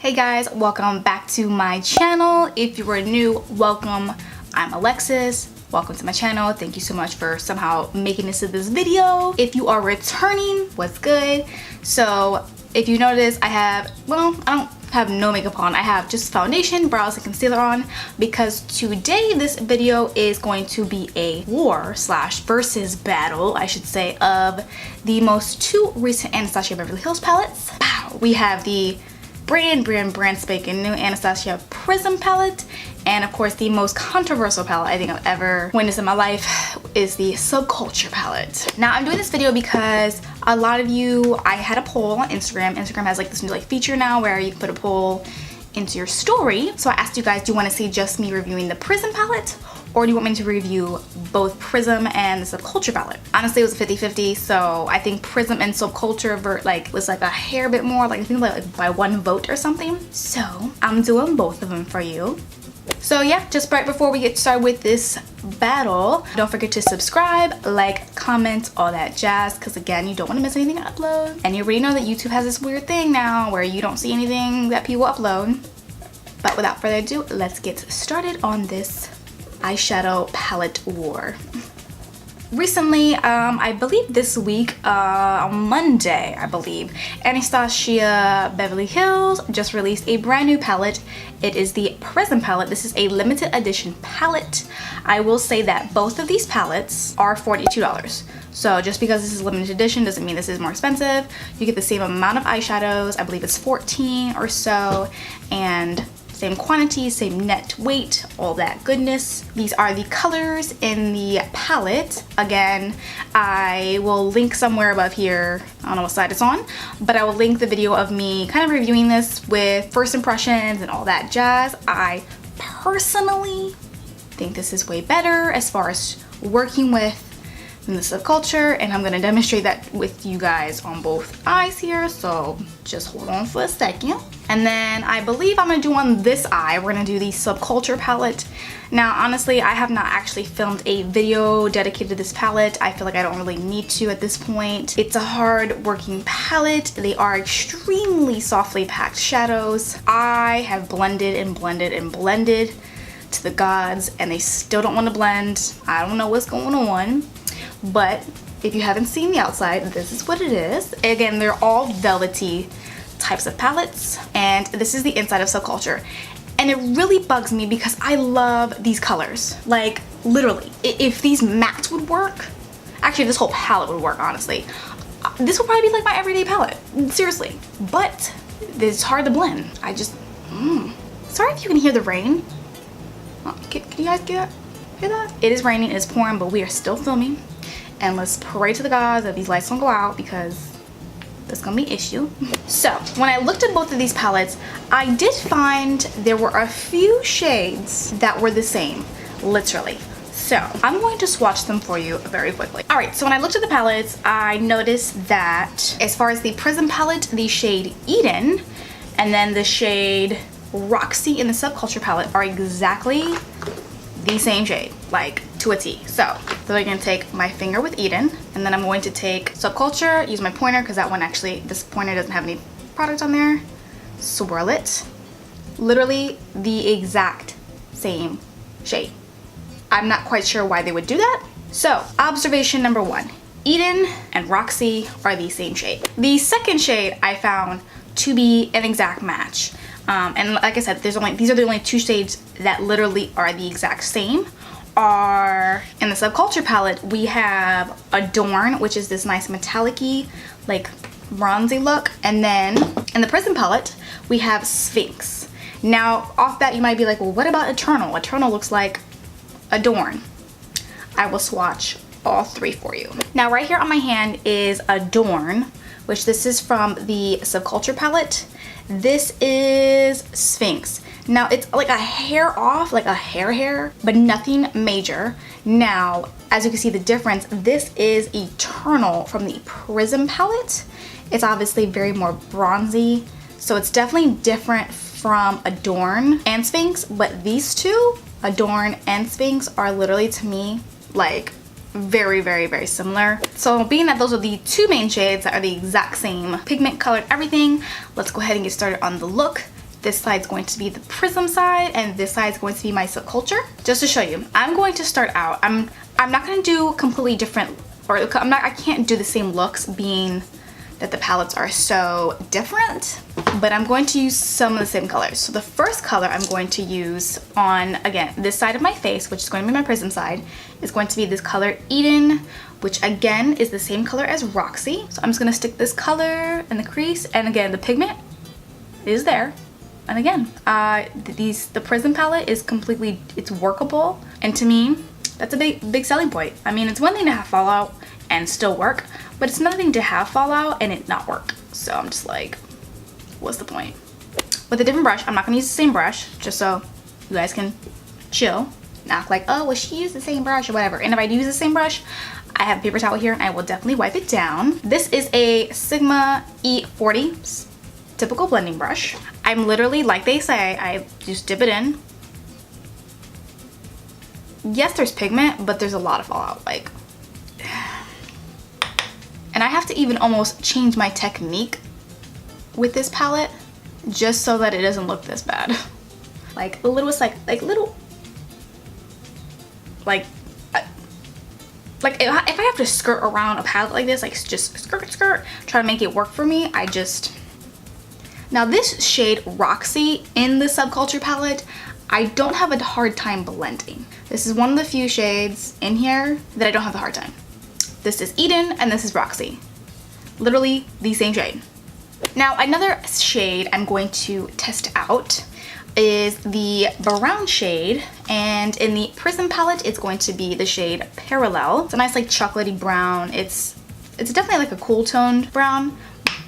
Hey guys, welcome back to my channel. If you are new, welcome. I'm Alexis. Welcome to my channel. Thank you so much for somehow making this to this video. If you are returning, what's good? So if you notice, I don't have no makeup on. I have just foundation, brows, and concealer on because today this video is going to be a war slash versus battle, I should say, of the two recent Anastasia Beverly Hills palettes. We have the brand spanking new Anastasia Prism palette, and of course the most controversial palette I think I've ever witnessed in my life is the Subculture palette. Now I'm doing this video because a lot of you, I had a poll on Instagram. Instagram has like this new feature now where you can put a poll into your story. So I asked you guys, do you want to see just me reviewing the Prism palette, or do you want me to review both Prism and the Subculture palette? Honestly, it was 50-50, so I think Prism and Subculture was like a hair bit more, I think like by one vote or something. So I'm doing both of them for you. So yeah, just right before we get started with this battle, don't forget to subscribe, like, comment, all that jazz, because again, you don't want to miss anything I upload. And you already know that YouTube has this weird thing now where you don't see anything that people upload. But without further ado, let's get started on this eyeshadow palette war. Recently, I believe this week, on Monday, I believe, Anastasia Beverly Hills just released a brand new palette. It is the Prism palette. This is a limited edition palette. I will say that both of these palettes are $42. So just because this is limited edition doesn't mean this is more expensive. You get the same amount of eyeshadows. I believe it's 14 or so, and same quantity, same net weight, all that goodness. These are the colors in the palette. Again, I will link somewhere above here, I don't know what side it's on, but I will link the video of me kind of reviewing this with first impressions and all that jazz. I personally think this is way better as far as working with in the Subculture, and I'm gonna demonstrate that with you guys on both eyes here, so just hold on for a second. And then I believe I'm gonna do on this eye, we're gonna do the Subculture palette. Now honestly, I have not actually filmed a video dedicated to this palette. I feel like I don't really need to at this point. It's a hard working palette. They are extremely softly packed shadows. I have blended and blended and blended to the gods, and they still don't want to blend. I don't know what's going on. But if you haven't seen the outside, this is what it is. Again, they're all velvety types of palettes, and this is the inside of Subculture. And it really bugs me because I love these colors. Like, literally, if these mattes would work, actually this whole palette would work, honestly. This would probably be like my everyday palette, seriously. But it's hard to blend. I just, Sorry if you can hear the rain. Can you guys hear that? It is raining, it is pouring, but we are still filming. And let's pray to the gods that these lights don't go out because that's gonna be an issue. So when I looked at both of these palettes, I did find there were a few shades that were the same, literally. So I'm going to swatch them for you very quickly. All right, so when I looked at the palettes, I noticed that as far as the Prism palette, the shade Eden and then the shade Roxy in the Subculture palette are exactly the same shade, like to a T. So I'm gonna take my finger with Eden, and then I'm going to take Subculture, use my pointer because that one actually, this pointer doesn't have any product on there. Swirl it. Literally the exact same shade. I'm not quite sure why they would do that. So observation number one, Eden and Roxy are the same shade. The second shade I found to be an exact match. And like I said, these are the only two shades that literally are the exact same. Are in the Subculture palette, we have Adorn, which is this nice metallic-y, like bronzy look. And then in the Prism palette, we have Sphinx. Now, off that, you might be like, well, what about Eternal? Eternal looks like Adorn. I will swatch all three for you. Now, right here on my hand is Adorn, which this is from the Subculture palette. This is Sphinx. Now it's like a hair off, like a hair, but nothing major. Now, as you can see the difference, this is Eternal from the Prism palette. It's obviously very more bronzy, so it's definitely different from Adorn and Sphinx, but these two, Adorn and Sphinx, are literally to me like very similar. So being that those are the two main shades that are the exact same pigment, color, everything, let's go ahead and get started on the look. This side's going to be the Prism side, and this side's going to be my Subculture. Just to show you, I'm going to start out. I'm not going to do completely different, or I can't do the same looks being that the palettes are so different, but I'm going to use some of the same colors. So the first color I'm going to use on, again, this side of my face, which is going to be my Prism side, is going to be this color Eden, which again is the same color as Roxy. So I'm just gonna stick this color in the crease, and again, the pigment is there. And again, the Prism palette is completely, it's workable, and to me, that's a big selling point. I mean, it's one thing to have fallout and still work, but it's another thing to have fallout and it not work. So I'm just like, what's the point? With a different brush, I'm not gonna use the same brush, just so you guys can chill, not like, oh, well, she used the same brush or whatever. And if I do use the same brush, I have a paper towel here and I will definitely wipe it down. This is a Sigma E40 typical blending brush. I'm literally, like they say, I just dip it in. Yes, there's pigment, but there's a lot of fallout, like. And I have to even almost change my technique with this palette just so that it doesn't look this bad. Like the littlest, like if I have to skirt around a palette like this, like just skirt, try to make it work for me, now this shade Roxy in the Subculture palette, I don't have a hard time blending. This is one of the few shades in here that I don't have a hard time. This is Eden and this is Roxy. Literally the same shade. Now another shade I'm going to test out is the brown shade, and in the Prism palette it's going to be the shade Parallel. It's a nice like chocolatey brown. It's definitely like a cool toned brown,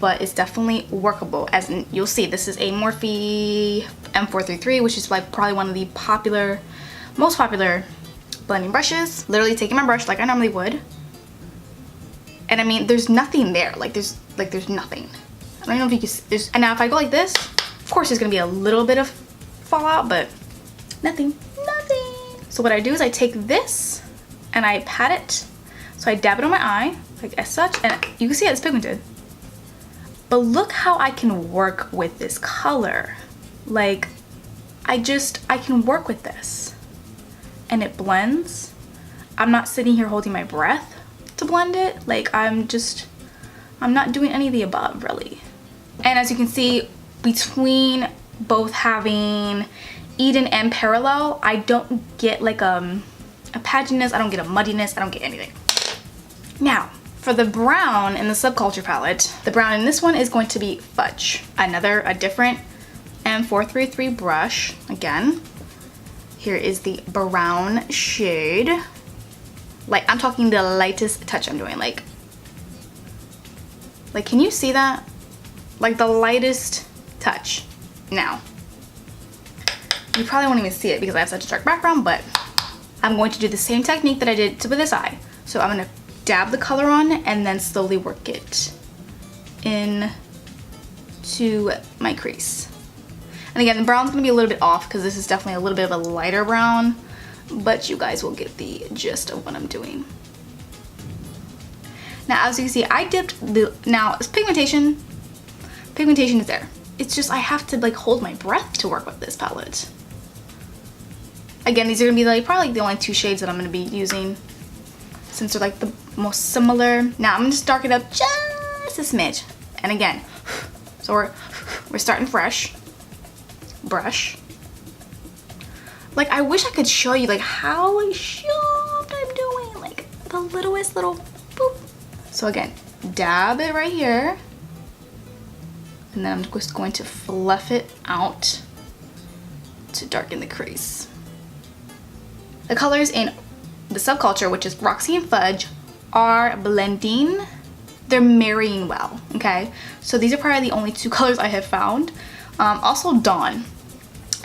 but it's definitely workable. As in, you'll see, this is a Morphe M433, which is like probably one of the most popular blending brushes. Literally taking my brush like I normally would, and I mean, there's nothing there. Like there's nothing. I don't know if you can see. And now if I go like this, of course there's gonna be a little bit of fallout, but nothing. So what I do is I take this and I pat it. So I dab it on my eye, like as such, and you can see it's pigmented. But look how I can work with this color. Like, I can work with this. And it blends. I'm not sitting here holding my breath to blend it. Like, I'm not doing any of the above, really. And as you can see, between both having Eden and Parallel, I don't get like a patchiness, I don't get a muddiness, I don't get anything. Now, for the brown in the Subculture palette, the brown in this one is going to be Fudge. A different M433 brush. Again, here is the brown shade. Like, I'm talking the lightest touch I'm doing. Like can you see that? Like the lightest touch. Now, you probably won't even see it because I have such a dark background, but I'm going to do the same technique that I did with this eye. So I'm gonna dab the color on and then slowly work it in to my crease. And again, the brown's gonna be a little bit off because this is definitely a little bit of a lighter brown, but you guys will get the gist of what I'm doing. Now, as you can see, I dipped now pigmentation is there. It's just, I have to like hold my breath to work with this palette. Again, these are gonna be like probably the only two shades that I'm gonna be using since they're like the most similar. Now I'm gonna just darken it up just a smidge. And again, so we're starting fresh. Brush. Like, I wish I could show you like how sharp I'm doing, like the littlest little boop. So again, dab it right here. And then I'm just going to fluff it out to darken the crease. The colors in the Subculture, which is Roxy and Fudge, are blending. They're marrying well, okay? So these are probably the only two colors I have found. Also Dawn.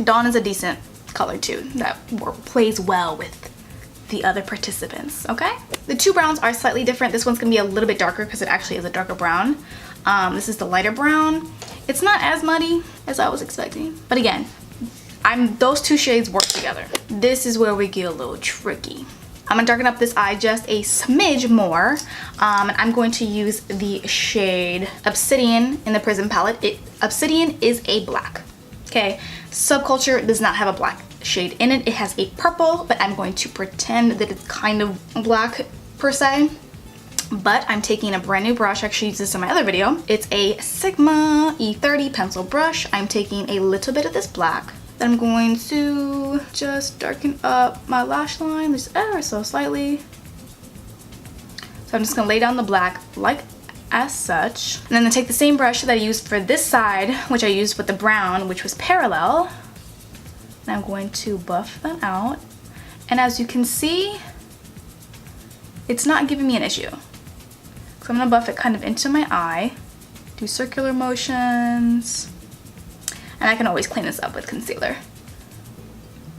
Dawn is a decent color too that plays well with the other participants, okay? The two browns are slightly different. This one's gonna be a little bit darker because it actually is a darker brown. This is the lighter brown. It's not as muddy as I was expecting, but again, those two shades work together. This is where we get a little tricky. I'm gonna darken up this eye just a smidge more, and I'm going to use the shade Obsidian in the Prism palette. Obsidian is a black, Okay, Subculture does not have a black shade in it. It has a purple, but I'm going to pretend that it's kind of black per se. But I'm taking a brand new brush. I actually used this in my other video. It's a Sigma E30 pencil brush. I'm taking a little bit of this black. Then I'm going to just darken up my lash line just ever so slightly. So I'm just gonna lay down the black like as such. And then I take the same brush that I used for this side, which I used with the brown, which was parallel. And I'm going to buff them out. And as you can see, it's not giving me an issue. So I'm gonna buff it kind of into my eye, do circular motions, and I can always clean this up with concealer.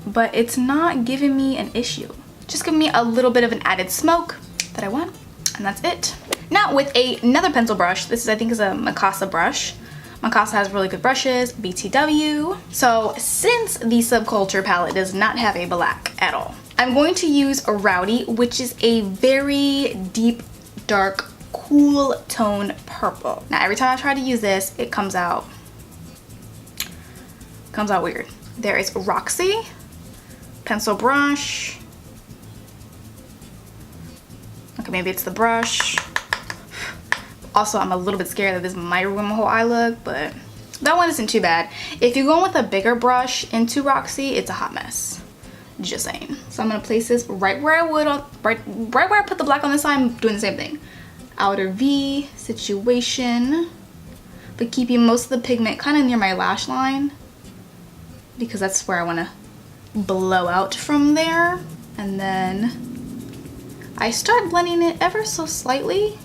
But it's not giving me an issue. Just giving me a little bit of an added smoke that I want, and that's it. Now with another pencil brush, this is, I think is a Mikasa brush. Mikasa has really good brushes, BTW. So since the Subculture palette does not have a black at all, I'm going to use a Rowdy, which is a very deep, dark, cool tone purple. Now every time I try to use this, it comes out weird. There is Roxy, pencil brush. Okay, maybe it's the brush. Also, I'm a little bit scared that this might ruin my whole eye look, but that one isn't too bad. If you're going with a bigger brush into Roxy, it's a hot mess. Just saying. So I'm gonna place this right where I would, right where I put the black on this side. I'm doing the same thing. Outer V situation, but keeping most of the pigment kind of near my lash line because that's where I want to blow out from there. And then I start blending it ever so slightly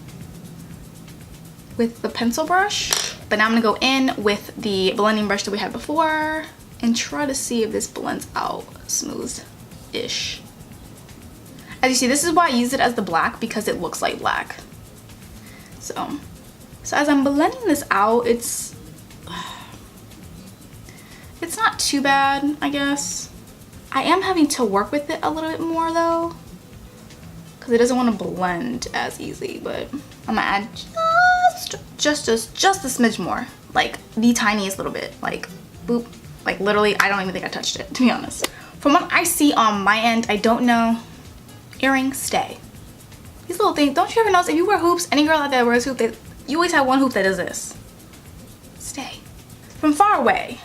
with the pencil brush. But now I'm gonna go in with the blending brush that we had before and try to see if this blends out smooth-ish. As you see, this is why I use it as the black, because it looks like black. So as I'm blending this out, it's not too bad, I guess. I am having to work with it a little bit more though, because it doesn't want to blend as easy, but I'm gonna add just a smidge more, like the tiniest little bit, like boop, like literally I don't even think I touched it, to be honest. From what I see on my end, I don't know. Earring, stay. These little things, don't you ever notice if you wear hoops, any girl out there wears hoops, you always have one hoop that does this. Stay. From far away,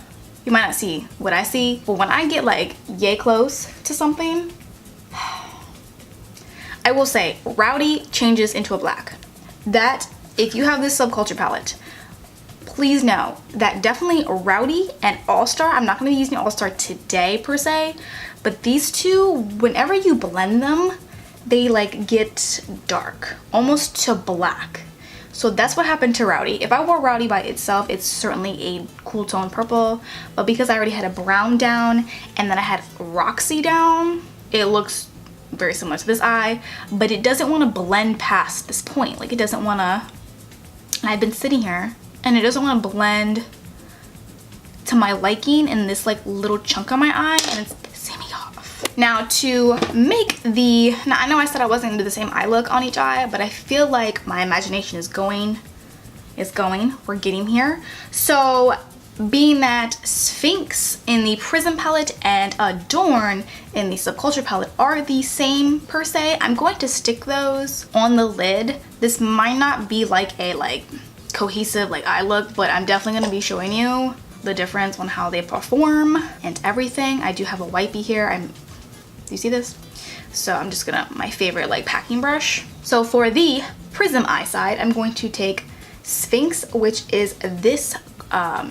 you might not see what I see, but when I get like yay close to something, I will say Rowdy changes into a black. That, if you have this Subculture palette, please know that definitely Rowdy and All-Star, I'm not going to be using All-Star today per se, but these two, whenever you blend them, they like get dark, almost to black. So that's what happened to Rowdy. If I wore Rowdy by itself, it's certainly a cool tone purple, but because I already had a brown down and then I had Roxy down, it looks very similar to this eye, but it doesn't want to blend past this point. Like it doesn't want to, and I've been sitting here and it doesn't want to blend to my liking in this like little chunk on my eye, and it's pissing me off. Now to make the, now I know I said I wasn't gonna do the same eye look on each eye, but I feel like my imagination is going, we're getting here. So being that Sphinx in the Prism palette and Adorn in the Subculture palette are the same per se, I'm going to stick those on the lid. This might not be like a cohesive eye look, but I'm definitely going to be showing you the difference on how they perform and everything. I do have a wipey here. Do you see this? So I'm just gonna, my favorite packing brush. So for the Prism eye side, I'm going to take Sphinx, which is this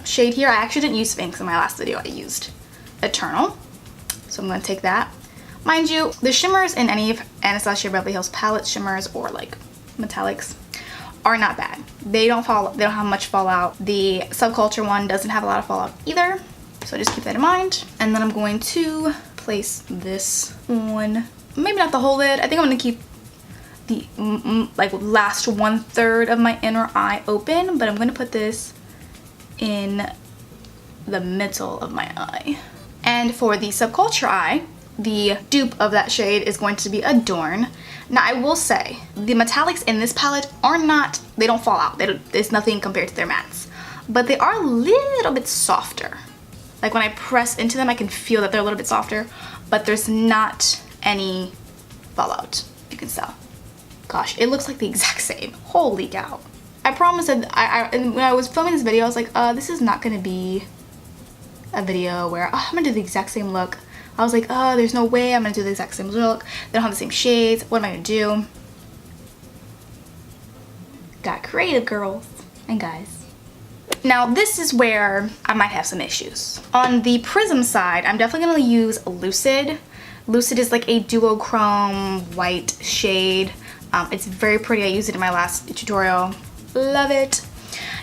shade here. I actually didn't use Sphinx in my last video. I used Eternal. So I'm gonna take that. Mind you, the shimmers in any of Anastasia Beverly Hills palette shimmers or metallics are not bad. They don't have much fallout. The Subculture one doesn't have a lot of fallout either. So just keep that in mind. And then I'm going to place this on, maybe not the whole lid. I think I'm gonna keep the last 1/3 of my inner eye open, but I'm gonna put this in the middle of my eye. And for the Subculture eye, the dupe of that shade is going to be Adorn. Now I will say, the metallics in this palette are not, they don't fall out. There's nothing compared to their mattes, but they are a little bit softer Like when I press into them, I can feel that they're a little bit softer, but there's not any fallout, you can tell. Gosh, it looks like the exact same. Holy cow. I promise that and when I was filming this video, I was like, this is not gonna be a video where I'm gonna do the exact same look. I was like, there's no way I'm gonna do the exact same look. They don't have the same shades. What am I gonna do? Got creative, girls and guys. Now this is where I might have some issues. On the Prism side, I'm definitely gonna use Lucid. Lucid is like a duochrome white shade. It's very pretty. I used it in my last tutorial. Love it.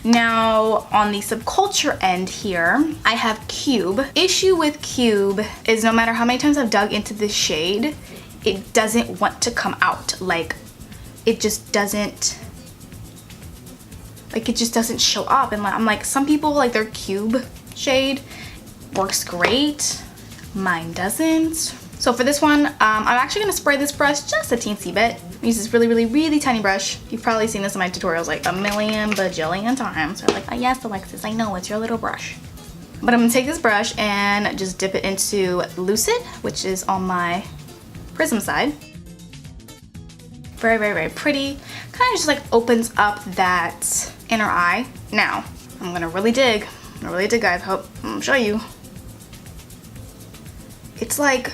Now on the Subculture end here, I have Cube. Issue with Cube is no matter how many times I've dug into this shade, it doesn't want to come out. Like it just doesn't show up. And I'm like, some people like their Cube shade works great, mine doesn't. So for this one, I'm actually gonna spray this brush just a teensy bit. Use this really tiny brush. You've probably seen this in my tutorials like a million bajillion times. They're like, oh yes, Alexis, I know, it's your little brush. But I'm gonna take this brush and just dip it into Lucid, which is on my Prism side. Very pretty. Kind of just like opens up that inner eye. Now, I'm gonna really dig. Guys. I'm gonna show you. It's like,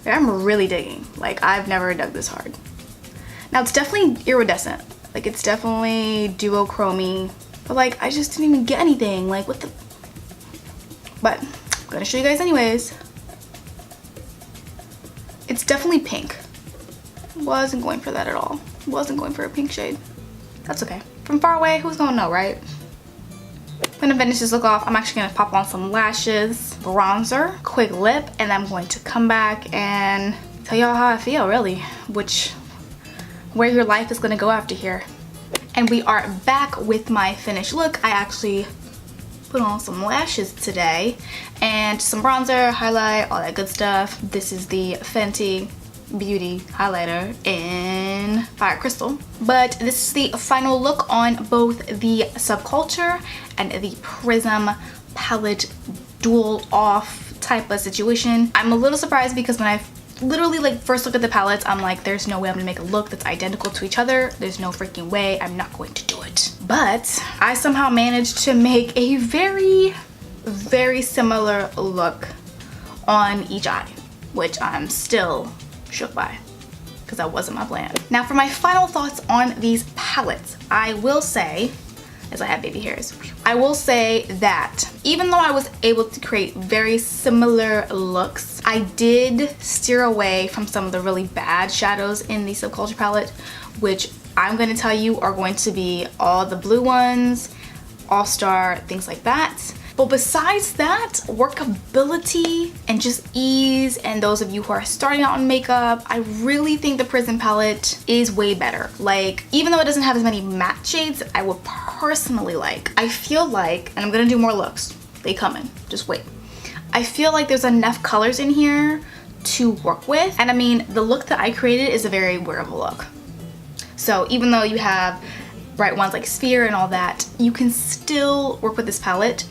I'm really digging. Like I've never dug this hard. Now it's definitely iridescent. Like it's definitely duochromy. But like I just didn't even get anything. Like what the? But I'm gonna show you guys anyways. It's definitely pink. Wasn't going for that at all. Wasn't going for a pink shade. That's okay. From far away, who's gonna know, right? I'm gonna finish this look off. I'm actually gonna pop on some lashes, bronzer, quick lip, and I'm going to come back and tell y'all how I feel, really, where your life is gonna go after here. And we are back with my finished look. I actually put on some lashes today and some bronzer, highlight, all that good stuff. This is the Fenty Beauty highlighter in Fire Crystal. But this is the final look on both the Subculture and the Prism palette dual off type of situation. I'm a little surprised because when I literally like first look at the palettes, I'm like, there's no way I'm gonna make a look that's identical to each other. There's no freaking way. I'm not going to do it. But I somehow managed to make a very similar look on each eye, which I'm still shook by because that wasn't my plan. Now for my final thoughts on these palettes, I will say, as I have baby hairs, I will say that even though I was able to create very similar looks, I did steer away from some of the really bad shadows in the Subculture palette, which I'm going to tell you are going to be all the blue ones, All-Star, things like that. But besides that, workability and just ease, and those of you who are starting out on makeup, I really think the Prism palette is way better. Like, even though it doesn't have as many matte shades I would personally like, I feel like, and I'm gonna do more looks, they coming, just wait. I feel like there's enough colors in here to work with. And I mean, the look that I created is a very wearable look. So even though you have bright ones like Sphere and all that, you can still work with this palette.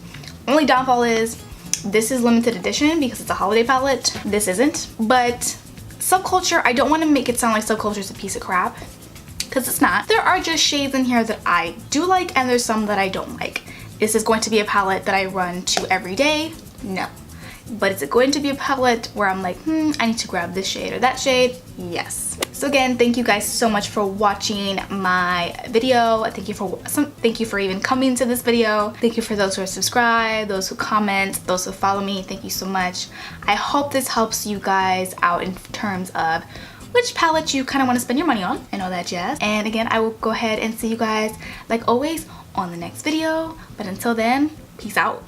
Only downfall is this is limited edition because it's a holiday palette. This isn't. But Subculture, I don't want to make it sound like Subculture is a piece of crap, because it's not. There are just shades in here that I do like, and there's some that I don't like. Is this going to be a palette that I run to every day? No. But is it going to be a palette where I'm like, I need to grab this shade or that shade? Yes. So again, thank you guys so much for watching my video. Thank you for even coming to this video. Thank you for those who are subscribed, those who comment, those who follow me. Thank you so much. I hope this helps you guys out in terms of which palette you kind of want to spend your money on and all that jazz. And again, I will go ahead and see you guys like always on the next video. But until then, peace out.